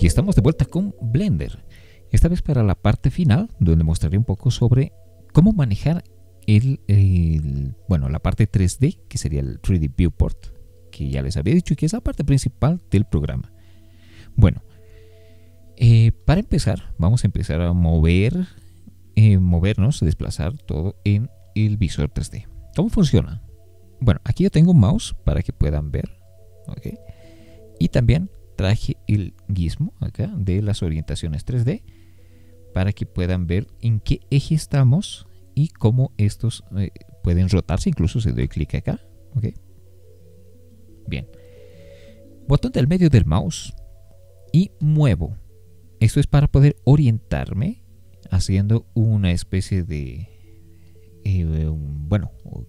Y estamos de vuelta con Blender. Esta vez para la parte final, donde mostraré un poco sobre cómo manejar la parte 3D, que sería el 3D Viewport, que ya les había dicho que es la parte principal del programa. Bueno, para empezar, vamos a empezar a movernos, desplazar todo en el visor 3D. ¿Cómo funciona? Bueno, aquí yo tengo un mouse para que puedan ver, ¿ok? Y también traje el gizmo acá de las orientaciones 3D para que puedan ver en qué eje estamos y cómo estos pueden rotarse, incluso si doy clic acá, ¿ok? Bien, botón del medio del mouse y muevo. Esto es para poder orientarme haciendo una especie de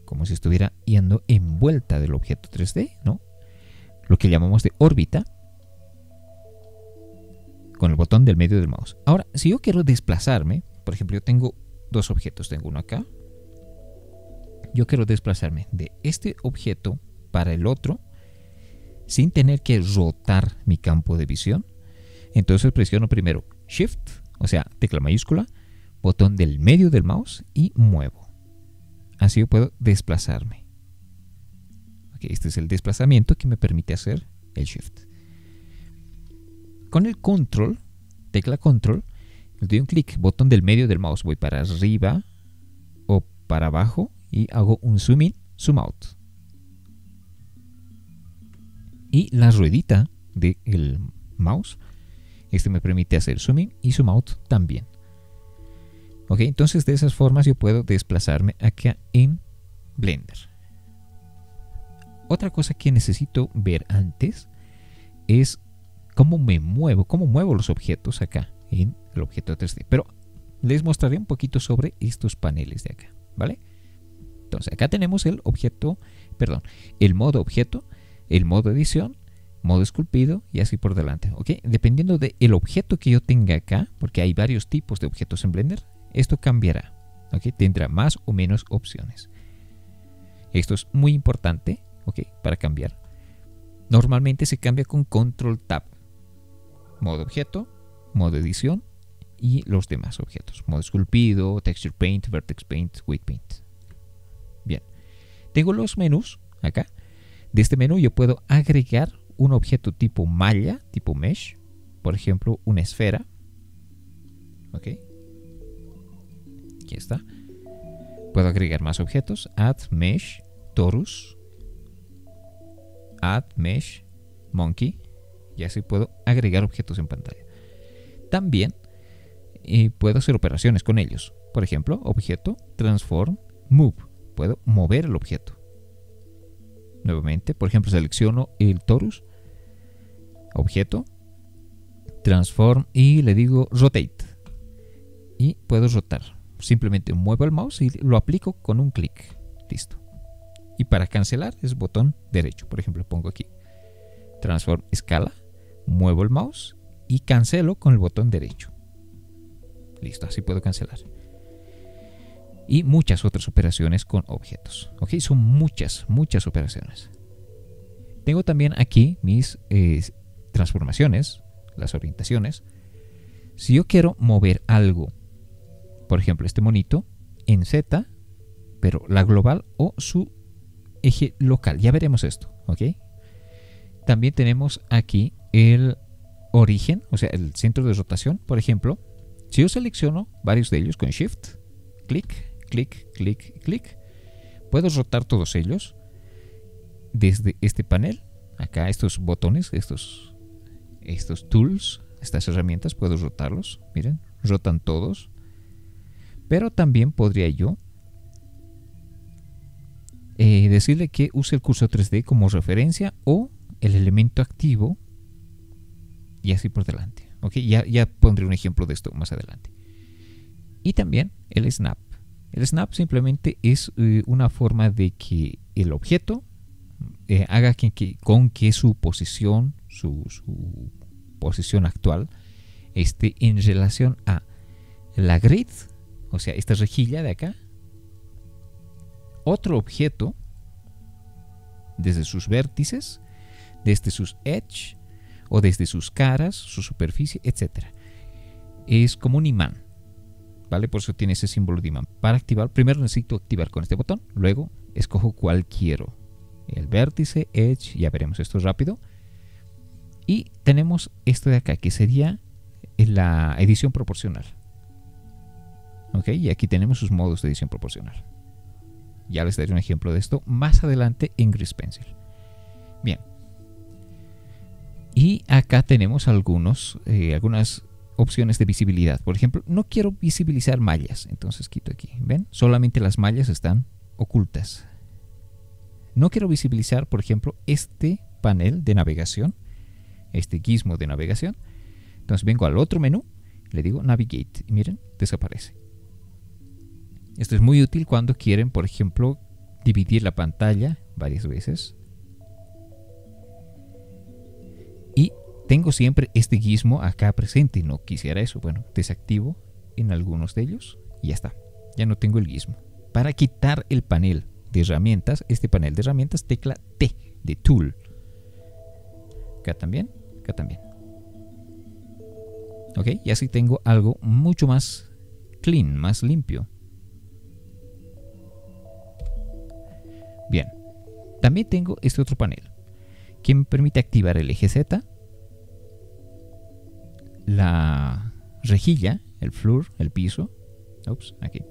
como si estuviera yendo en vuelta del objeto 3D, ¿no? Lo que llamamos de órbita, con el botón del medio del mouse. Ahora, si yo quiero desplazarme, por ejemplo, yo tengo dos objetos, tengo uno acá. Yo quiero desplazarme de este objeto para el otro sin tener que rotar mi campo de visión. Entonces presiono primero Shift, o sea, tecla mayúscula, botón del medio del mouse y muevo. Así yo puedo desplazarme. Okay, este es el desplazamiento que me permite hacer el Shift. Con el Control, tecla Control, le doy un clic, botón del medio del mouse, voy para arriba o para abajo y hago un Zoom In, Zoom Out. Y la ruedita del mouse, este me permite hacer Zoom In y Zoom Out también. Ok, entonces de esas formas yo puedo desplazarme acá en Blender. Otra cosa que necesito ver antes es cómo muevo los objetos acá en el objeto 3D. Pero les mostraré un poquito sobre estos paneles de acá, ¿vale? Entonces acá tenemos el modo objeto, el modo edición, modo esculpido y así por delante, ¿ok? Dependiendo del objeto que yo tenga acá, porque hay varios tipos de objetos en Blender, esto cambiará, ¿ok? Tendrá más o menos opciones. Esto es muy importante, ¿ok? Para cambiar. Normalmente se cambia con Control Tab. Modo objeto, modo edición y los demás objetos. Modo esculpido, Texture Paint, Vertex Paint, Weight Paint. Bien. Tengo los menús acá. De este menú yo puedo agregar un objeto tipo malla, tipo mesh. Por ejemplo, una esfera. ¿Ok? Aquí está. Puedo agregar más objetos. Add Mesh, Torus. Add Mesh, Monkey. Y así puedo agregar objetos en pantalla. También puedo hacer operaciones con ellos. Por ejemplo, objeto, transform, move. Puedo mover el objeto. Nuevamente, por ejemplo, selecciono el torus, objeto, transform y le digo rotate. Y puedo rotar. Simplemente muevo el mouse y lo aplico con un clic. Listo. Y para cancelar es botón derecho. Por ejemplo, pongo aquí transform escala, muevo el mouse y cancelo con el botón derecho. Listo, así puedo cancelar. Y muchas otras operaciones con objetos. Ok, son muchas operaciones. Tengo también aquí mis transformaciones, las orientaciones. Si yo quiero mover algo, por ejemplo este monito, en Z, pero la global o su eje local, ya veremos esto, ¿ok? También tenemos aquí el origen, o sea, el centro de rotación. Por ejemplo, si yo selecciono varios de ellos con Shift, clic, clic, clic, clic, puedo rotar todos ellos desde este panel. Acá estos botones, estos tools, estas herramientas, puedo rotarlos. Miren, rotan todos. Pero también podría yo decirle que use el cursor 3D como referencia o el elemento activo y así por delante. ¿Okay? Ya pondré un ejemplo de esto más adelante. Y también el snap. El snap simplemente es una forma de que el objeto haga con que su posición, su posición actual esté en relación a la grid, o sea, esta rejilla de acá, otro objeto desde sus vértices, desde sus edge, o desde sus caras, su superficie, etc. Es como un imán, ¿vale? Por eso tiene ese símbolo de imán. Para activar, primero necesito activar con este botón, luego escojo cuál quiero. El vértice, edge, ya veremos esto rápido. Y tenemos esto de acá, que sería la edición proporcional. Ok, y aquí tenemos sus modos de edición proporcional. Ya les daré un ejemplo de esto más adelante en Grease Pencil. Bien. Y acá tenemos algunas opciones de visibilidad. Por ejemplo, no quiero visibilizar mallas, entonces quito aquí. ¿Ven? Solamente las mallas están ocultas. No quiero visibilizar, por ejemplo, este panel de navegación, este gizmo de navegación. Entonces vengo al otro menú, le digo Navigate y miren, desaparece. Esto es muy útil cuando quieren, por ejemplo, dividir la pantalla varias veces. Y tengo siempre este gizmo acá presente. No quisiera eso. Bueno, desactivo en algunos de ellos y ya está. Ya no tengo el gizmo. Para quitar el panel de herramientas, este panel de herramientas, tecla T de Tool. Acá también, acá también. Ok, y así tengo algo mucho más clean, más limpio. Bien, también tengo este otro panel que me permite activar el eje Z, la rejilla, el floor, el piso, aquí,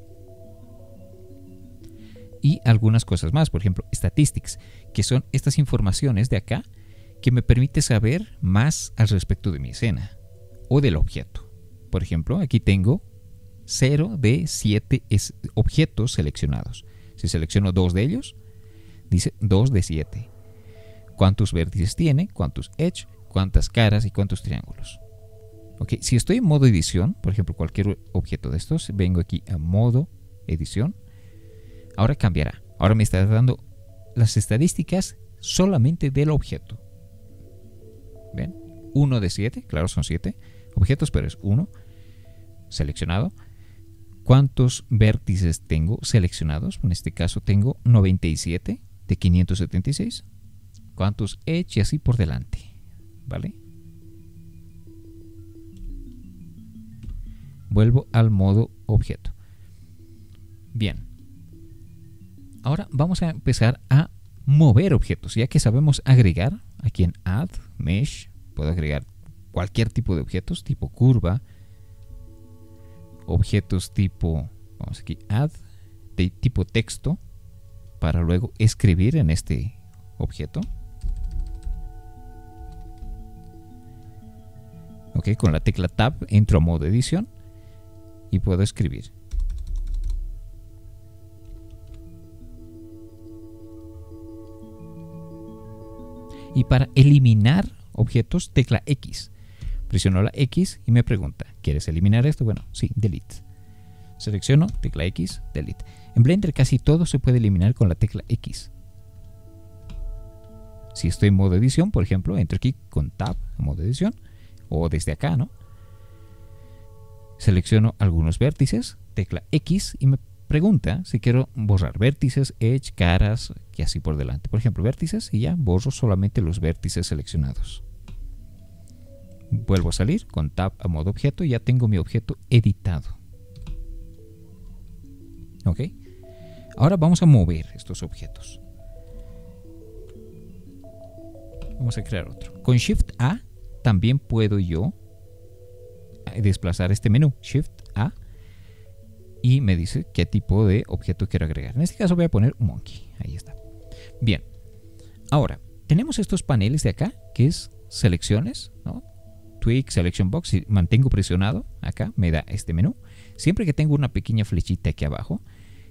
y algunas cosas más, por ejemplo, statistics, que son estas informaciones de acá que me permite saber más al respecto de mi escena o del objeto. Por ejemplo, aquí tengo 0 de 7 objetos seleccionados. Si selecciono 2 de ellos, dice 2 de 7. ¿Cuántos vértices tiene? ¿Cuántos edge? ¿Cuántas caras? ¿Y cuántos triángulos? Ok, si estoy en modo edición, por ejemplo, cualquier objeto de estos, vengo aquí a modo edición. Ahora cambiará. Ahora me está dando las estadísticas solamente del objeto. ¿Ven? 1 de 7, claro, son 7 objetos, pero es 1 seleccionado. ¿Cuántos vértices tengo seleccionados? En este caso tengo 97 de 576. ¿Cuántos edge? Y así por delante. ¿Vale? Vuelvo al modo objeto. Bien. Ahora vamos a empezar a mover objetos. Ya que sabemos agregar, aquí en Add, Mesh, puedo agregar cualquier tipo de objetos, tipo curva, objetos tipo, vamos aquí, Add, de tipo texto, para luego escribir en este objeto. Ok, con la tecla Tab entro a modo edición y puedo escribir. Y para eliminar objetos, tecla X. Presiono la X y me pregunta, ¿quieres eliminar esto? Bueno, sí, delete. Selecciono, tecla X, delete. En Blender casi todo se puede eliminar con la tecla X. Si estoy en modo edición, por ejemplo, entro aquí con Tab, en modo edición, o desde acá, ¿no? Selecciono algunos vértices, tecla X, y me pregunta si quiero borrar vértices, edge, caras, y así por delante. Por ejemplo, vértices, y ya borro solamente los vértices seleccionados. Vuelvo a salir con Tab a modo objeto y ya tengo mi objeto editado. Ok. Ahora vamos a mover estos objetos. Vamos a crear otro. Con Shift A también puedo yo desplazar este menú. Shift A. Y me dice qué tipo de objeto quiero agregar. En este caso voy a poner un monkey. Ahí está. Bien. Ahora, tenemos estos paneles de acá, que es selecciones, ¿no? Tweak, Selection Box. Si mantengo presionado, acá me da este menú. Siempre que tengo una pequeña flechita aquí abajo,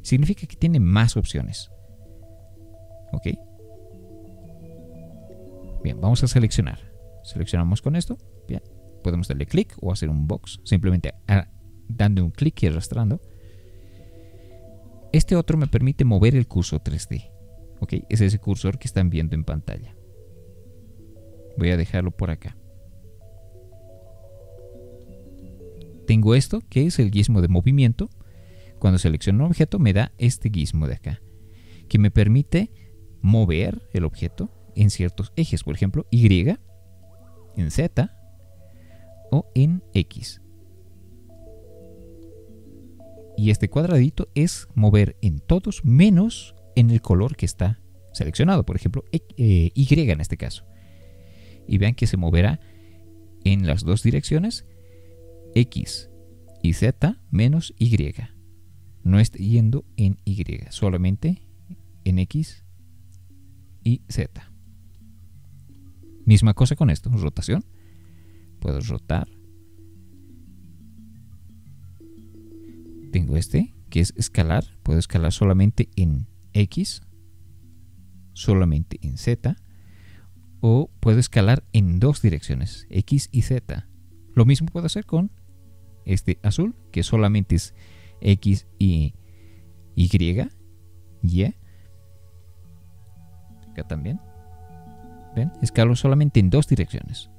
significa que tiene más opciones. Ok. Bien, vamos a seleccionar. Seleccionamos con esto. Bien. Podemos darle clic o hacer un box. Simplemente dando un clic y arrastrando. Este otro me permite mover el cursor 3D. Ok, es ese cursor que están viendo en pantalla. Voy a dejarlo por acá. Tengo esto, que es el gizmo de movimiento. Cuando selecciono un objeto, me da este gizmo de acá, que me permite mover el objeto en ciertos ejes. Por ejemplo, Y en Z o en X. Y este cuadradito es mover en todos menos en el color que está seleccionado, por ejemplo, Y en este caso. Y vean que se moverá en las dos direcciones, X y Z menos Y. No está yendo en Y, solamente en X y Z. Misma cosa con esto, rotación. Puedo rotar. Tengo este, que es escalar. Puedo escalar solamente en X, solamente en Z, o puedo escalar en dos direcciones, X y Z. Lo mismo puedo hacer con este azul, que solamente es X y Y. Acá también. ¿Ven? Escalo solamente en dos direcciones.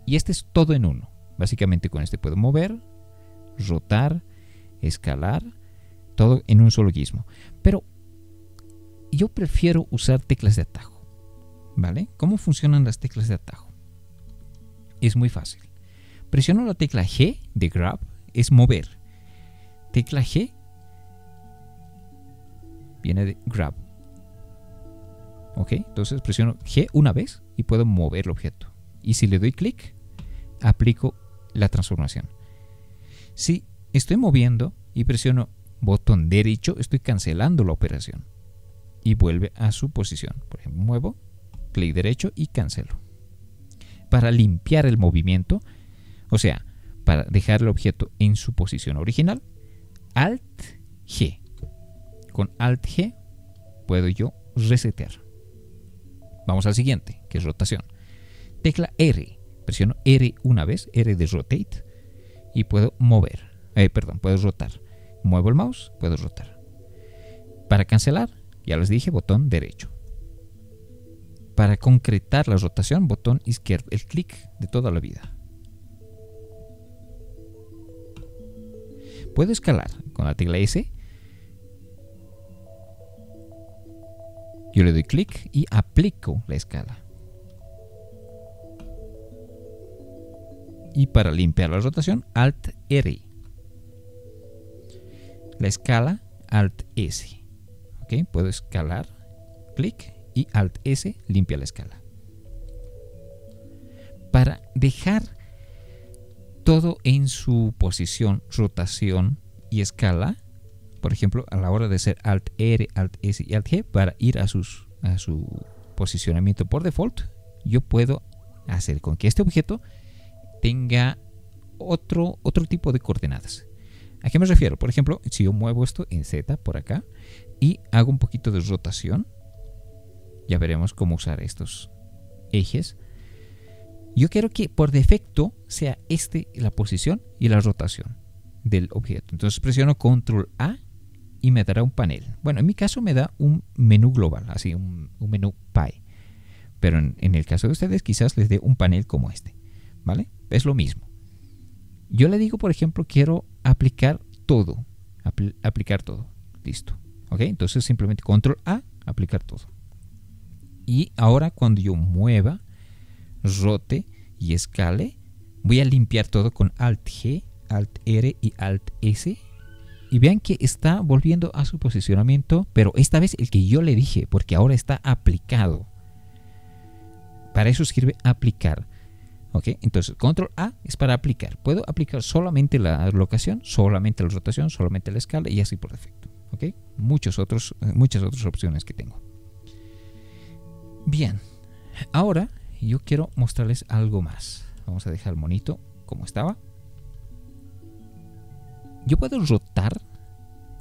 Y este es todo en uno. Básicamente con este puedo mover, rotar, escalar, todo en un solo gizmo. Pero yo prefiero usar teclas de atajo. ¿Vale? ¿Cómo funcionan las teclas de atajo? Es muy fácil. Presiono la tecla G de Grab, es mover. Tecla G viene de Grab. ¿Ok? Entonces presiono G una vez y puedo mover el objeto. Y si le doy clic, aplico la transformación. Si estoy moviendo y presiono botón derecho, estoy cancelando la operación. Y vuelve a su posición. Por ejemplo, muevo, clic derecho y cancelo. Para limpiar el movimiento, o sea, para dejar el objeto en su posición original, Alt G. Con Alt G puedo yo resetear. Vamos al siguiente, que es rotación. Tecla R. Presiono R una vez, R de rotate, y puedo mover. Puedo rotar. Muevo el mouse, puedo rotar. Para cancelar, ya les dije, botón derecho. Para concretar la rotación, botón izquierdo, el clic de toda la vida. Puedo escalar con la tecla S. Yo le doy clic y aplico la escala. Y para limpiar la rotación, Alt R. La escala, Alt S. ¿Ok? Puedo escalar, clic y Alt S limpia la escala. Para dejar todo en su posición, rotación y escala, por ejemplo, a la hora de hacer Alt R, Alt S y Alt G, para ir a su posicionamiento por default, yo puedo hacer con que este objeto tenga otro tipo de coordenadas. ¿A qué me refiero? Por ejemplo, si yo muevo esto en Z por acá y hago un poquito de rotación, ya veremos cómo usar estos ejes. Yo quiero que por defecto sea la posición y la rotación del objeto. Entonces presiono Control A y me dará un panel. Bueno, en mi caso me da un menú global, así un menú pie. Pero en el caso de ustedes quizás les dé un panel como este, ¿vale? Es lo mismo. Yo le digo, por ejemplo, quiero aplicar todo. Aplicar todo. Listo. ¿Ok? Entonces simplemente Control A, aplicar todo. Y ahora cuando yo mueva, rote y escale, voy a limpiar todo con Alt G, Alt R y Alt S. Y vean que está volviendo a su posicionamiento, pero esta vez el que yo le dije, porque ahora está aplicado. Para eso sirve aplicar. ¿Ok? Entonces, Control A es para aplicar. Puedo aplicar solamente la locación, solamente la rotación, solamente la escala y así por defecto. ¿Ok? Muchas otras opciones que tengo. Bien, ahora yo quiero mostrarles algo más. Vamos a dejar el monito como estaba. Yo puedo rotar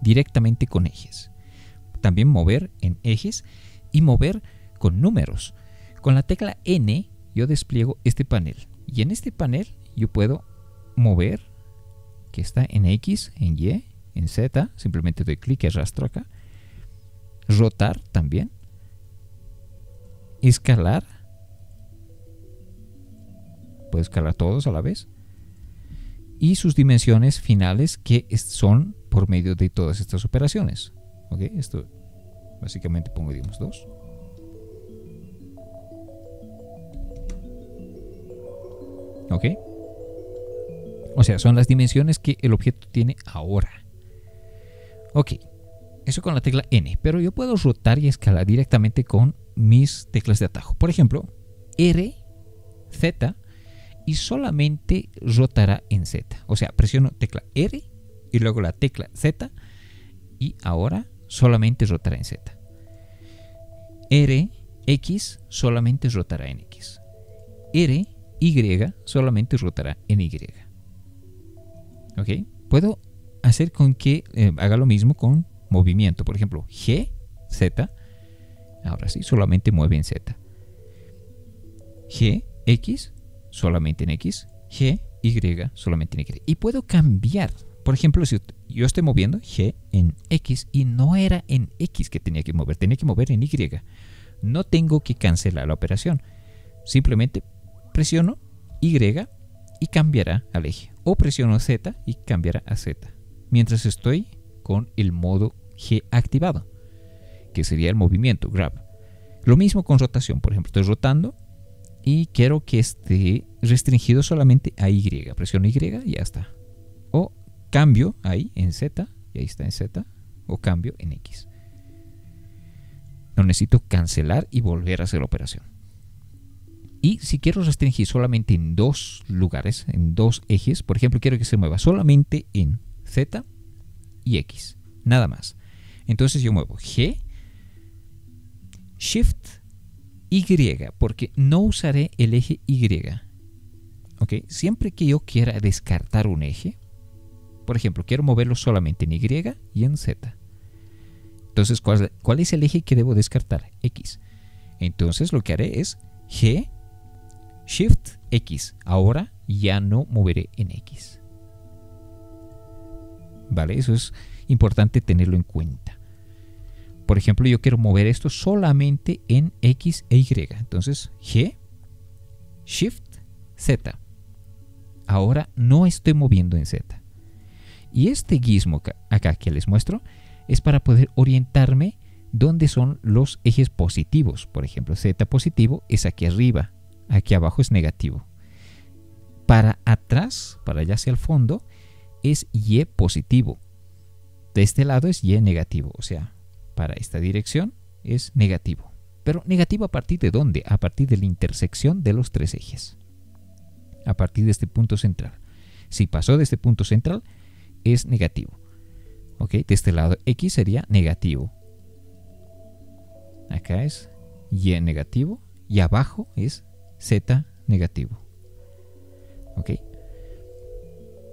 directamente con ejes. También mover en ejes y mover con números. Con la tecla N yo despliego este panel. Y en este panel yo puedo mover, que está en X, en Y, en Z. Simplemente doy clic y arrastro acá. Rotar también. Escalar. Puedo escalar todos a la vez. Y sus dimensiones finales, que son por medio de todas estas operaciones. ¿Ok? Esto básicamente pongo, digamos, 2. ¿Ok? O sea, son las dimensiones que el objeto tiene ahora. Ok, eso con la tecla N. Pero yo puedo rotar y escalar directamente con mis teclas de atajo. Por ejemplo, R, Z, y solamente rotará en Z. O sea, presiono tecla R y luego la tecla Z y ahora solamente rotará en Z. R, X, solamente rotará en X. R, Y, solamente rotará en Y. ¿Ok? Puedo hacer con que haga lo mismo con movimiento. Por ejemplo, G, Z. Ahora sí, solamente mueve en Z. G, X, solamente en X. G, Y, solamente en Y. Y puedo cambiar. Por ejemplo, si yo estoy moviendo G en X y no era en X que tenía que mover en Y. No tengo que cancelar la operación. Simplemente presiono Y y cambiará al eje. O presiono Z y cambiará a Z. Mientras estoy con el modo G activado, que sería el movimiento, grab. Lo mismo con rotación. Por ejemplo, estoy rotando y quiero que esté restringido solamente a Y. Presiono Y y ya está. O cambio ahí en Z, y ahí está en Z, o cambio en X. No necesito cancelar y volver a hacer la operación. Y si quiero restringir solamente en dos lugares, en dos ejes, por ejemplo, quiero que se mueva solamente en Z y X, nada más. Entonces yo muevo G, Shift, Y, porque no usaré el eje Y. ¿Ok? Siempre que yo quiera descartar un eje, por ejemplo, quiero moverlo solamente en Y y en Z. Entonces, ¿cuál es el eje que debo descartar? X. Entonces lo que haré es G, Shift, X. Ahora ya no moveré en X. ¿Vale? Eso es importante tenerlo en cuenta. Por ejemplo, yo quiero mover esto solamente en X e Y. Entonces, G, Shift, Z. Ahora no estoy moviendo en Z. Y este gizmo acá que les muestro es para poder orientarme dónde son los ejes positivos. Por ejemplo, Z positivo es aquí arriba, aquí abajo es negativo. Para atrás, para allá hacia el fondo, es Y positivo. De este lado es Y negativo, o sea, para esta dirección es negativo. Pero negativo ¿a partir de dónde? A partir de la intersección de los tres ejes. A partir de este punto central. Si pasó de este punto central, es negativo. ¿Ok? De este lado X sería negativo. Acá es Y negativo. Y abajo es Z negativo. ¿Ok?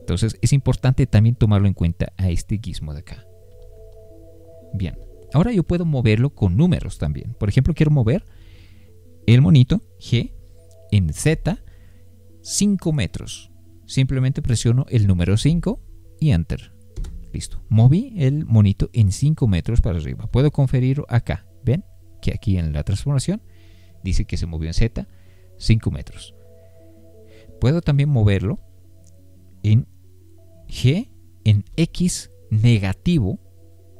Entonces es importante también tomarlo en cuenta a este gizmo de acá. Bien. Ahora yo puedo moverlo con números también. Por ejemplo, quiero mover el monito G en Z 5 metros. Simplemente presiono el número 5 y Enter. Listo. Moví el monito en 5 metros para arriba. Puedo conferirlo acá. ¿Ven? Que aquí en la transformación dice que se movió en Z 5 metros. Puedo también moverlo en G en X negativo.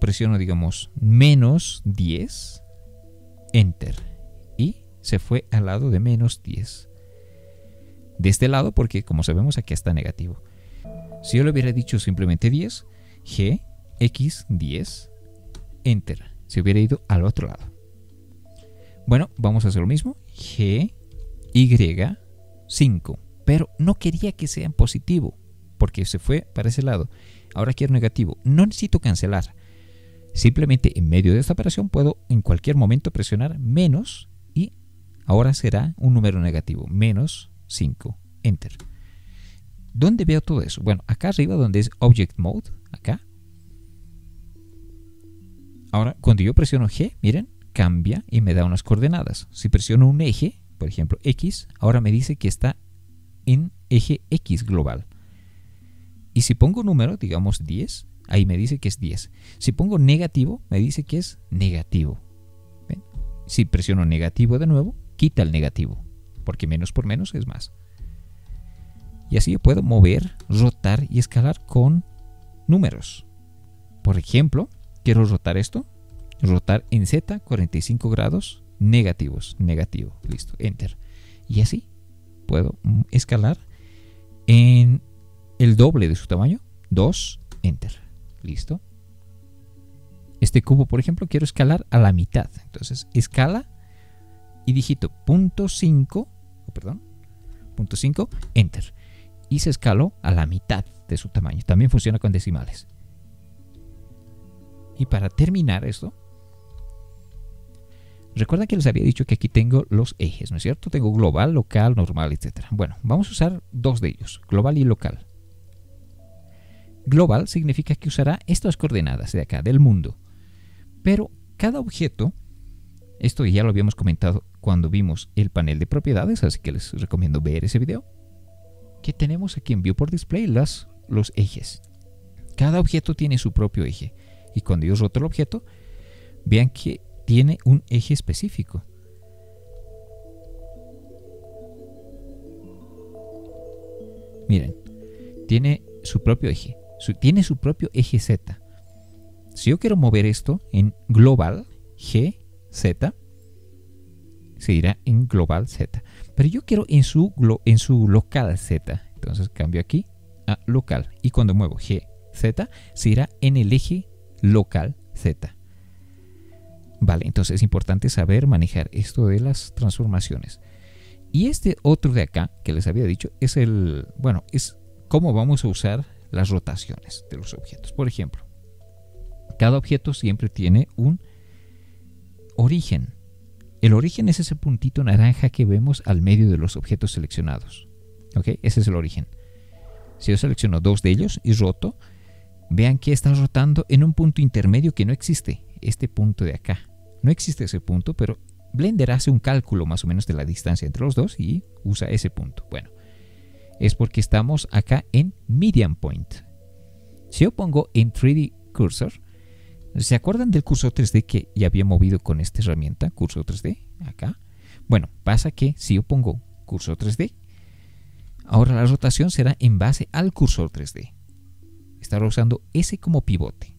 Presiono, digamos, menos 10. Enter. Y se fue al lado de menos 10. De este lado, porque como sabemos aquí está negativo. Si yo le hubiera dicho simplemente 10, G, X, 10, Enter. Se hubiera ido al otro lado. Bueno, vamos a hacer lo mismo. G, Y, 5. Pero no quería que sea en positivo, porque se fue para ese lado. Ahora quiero negativo. No necesito cancelar. Simplemente en medio de esta operación puedo en cualquier momento presionar menos y ahora será un número negativo. Menos 5. Enter. ¿Dónde veo todo eso? Bueno, acá arriba donde es Object Mode, acá. Ahora, cuando yo presiono G, miren, cambia y me da unas coordenadas. Si presiono un eje, por ejemplo X, ahora me dice que está en eje X global. Y si pongo un número, digamos 10, ahí me dice que es 10. Si pongo negativo, me dice que es negativo. ¿Ven? Si presiono negativo de nuevo, quita el negativo, porque menos por menos es más. Y así yo puedo mover, rotar y escalar con números. Por ejemplo, quiero rotar esto. Rotar en Z 45 grados negativos. Negativo. Listo. Enter. Y así puedo escalar en el doble de su tamaño, 2, Enter. Listo. Este cubo, por ejemplo, quiero escalar a la mitad. Entonces, escala y digito .5, Enter. Y se escaló a la mitad de su tamaño. También funciona con decimales. Y para terminar esto, recuerda que les había dicho que aquí tengo los ejes, ¿no es cierto? Tengo global, local, normal, etc. Bueno, vamos a usar dos de ellos, global y local. Global significa que usará estas coordenadas de acá, del mundo. Pero cada objeto, esto ya lo habíamos comentado cuando vimos el panel de propiedades, así que les recomiendo ver ese video, que tenemos aquí en Viewport Display los ejes. Cada objeto tiene su propio eje. Y cuando yo roto el objeto, vean que tiene un eje específico. Miren, tiene su propio eje. Tiene su propio eje Z. Si yo quiero mover esto en global G, Z, se irá en global Z. Pero yo quiero en su local Z. Entonces cambio aquí a local. Y cuando muevo G, Z, se irá en el eje local Z. Vale, entonces es importante saber manejar esto de las transformaciones. Y este otro de acá, que les había dicho, es es cómo vamos a usar las rotaciones de los objetos. Por ejemplo, cada objeto siempre tiene un origen. El origen es ese puntito naranja que vemos al medio de los objetos seleccionados. ¿Ok? Ese es el origen. Si yo selecciono dos de ellos y roto, vean que está rotando en un punto intermedio que no existe. Este punto de acá. No existe ese punto, pero Blender hace un cálculo más o menos de la distancia entre los dos y usa ese punto. Bueno, es porque estamos acá en Median Point. Si yo pongo en 3D Cursor, ¿se acuerdan del cursor 3D que ya había movido con esta herramienta? Cursor 3D, acá. Bueno, pasa que si yo pongo cursor 3D, ahora la rotación será en base al cursor 3D. Estará usando ese como pivote.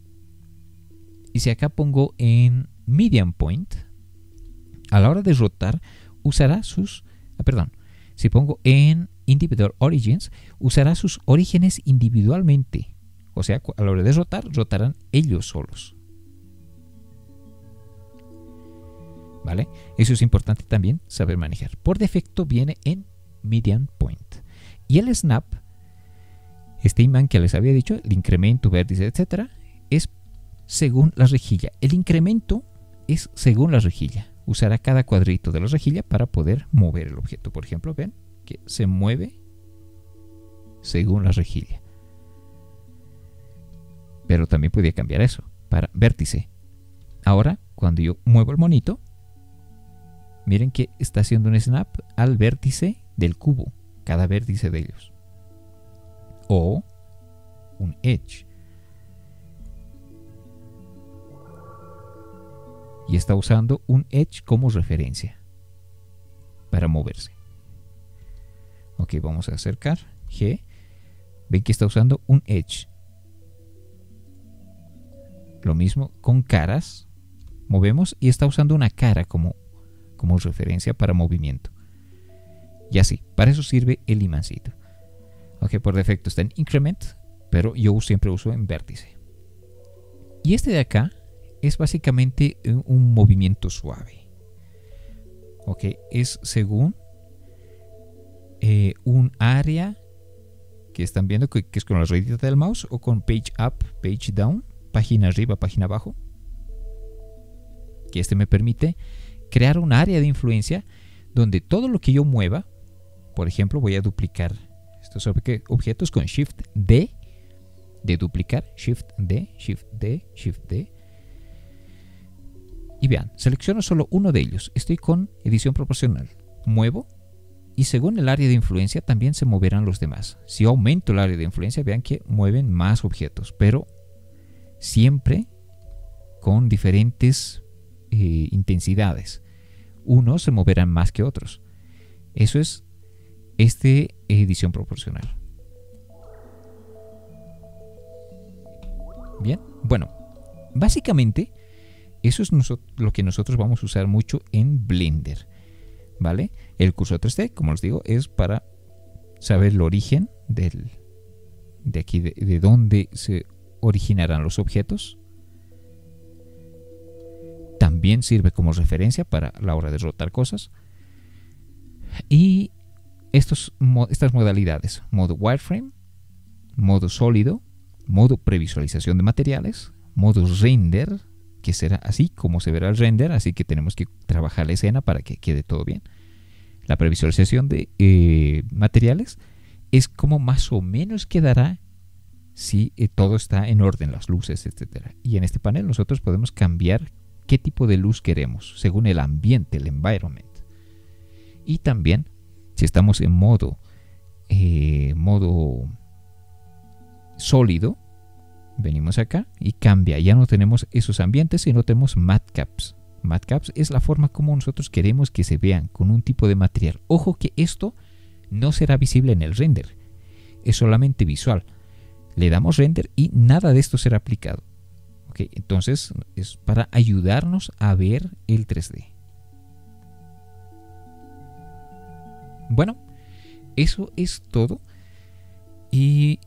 Y si acá pongo en Median Point, a la hora de rotar, usará si pongo en Individual Origins, usará sus orígenes individualmente. O sea, a la hora de rotar, rotarán ellos solos. ¿Vale? Eso es importante también saber manejar. Por defecto viene en Median Point. Y el Snap, este imán que les había dicho, el incremento, vértice, etc., es según la rejilla. El incremento es según la rejilla. Usará cada cuadrito de la rejilla para poder mover el objeto. Por ejemplo, ven que se mueve según la rejilla. Pero también podía cambiar eso para vértice. Ahora, cuando yo muevo el monito, miren que está haciendo un snap al vértice del cubo, cada vértice de ellos. O un edge. Y está usando un edge como referencia para moverse. Ok, vamos a acercar G. Ven que está usando un edge. Lo mismo con caras. Movemos y está usando una cara como referencia para movimiento. Y así, para eso sirve el imancito. Ok, por defecto está en increment, pero yo siempre uso en vértice. Y este de acá es básicamente un movimiento suave. Ok, es según un área que están viendo que es con la ruedita del mouse o con page up, page down, página arriba, página abajo. Que este me permite crear un área de influencia donde todo lo que yo mueva, por ejemplo, voy a duplicar estos objetos con Shift D, de duplicar, Shift D, Shift D, Shift D. Y vean, selecciono solo uno de ellos. Estoy con edición proporcional. Muevo y según el área de influencia también se moverán los demás. Si yo aumento el área de influencia, vean que mueven más objetos, pero siempre con diferentes intensidades. Unos se moverán más que otros. Eso es edición proporcional. Bien, bueno, básicamente eso es lo que nosotros vamos a usar mucho en Blender, ¿vale? El cursor 3D, como les digo, es para saber el origen de aquí, de dónde se originarán los objetos. También sirve como referencia para la hora de rotar cosas. Y estas modalidades: modo wireframe, modo sólido, modo previsualización de materiales, modo render, que será así como se verá el render, así que tenemos que trabajar la escena para que quede todo bien. La previsualización de materiales es como más o menos quedará si todo está en orden, las luces, etc. Y en este panel nosotros podemos cambiar qué tipo de luz queremos según el ambiente, el environment. Y también, si estamos en modo sólido, venimos acá y cambia. Ya no tenemos esos ambientes, sino tenemos matcaps. Matcaps es la forma como nosotros queremos que se vean con un tipo de material. Ojo que esto no será visible en el render, es solamente visual. Le damos render y nada de esto será aplicado. ¿Okay? Entonces es para ayudarnos a ver el 3D. Bueno, eso es todo. Y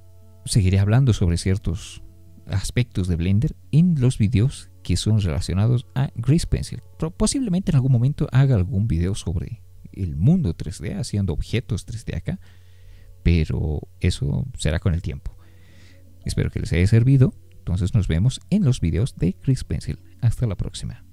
seguiré hablando sobre ciertos aspectos de Blender en los videos que son relacionados a Grease Pencil. Posiblemente en algún momento haga algún video sobre el mundo 3D, haciendo objetos 3D acá, pero eso será con el tiempo. Espero que les haya servido. Entonces nos vemos en los videos de Grease Pencil. Hasta la próxima.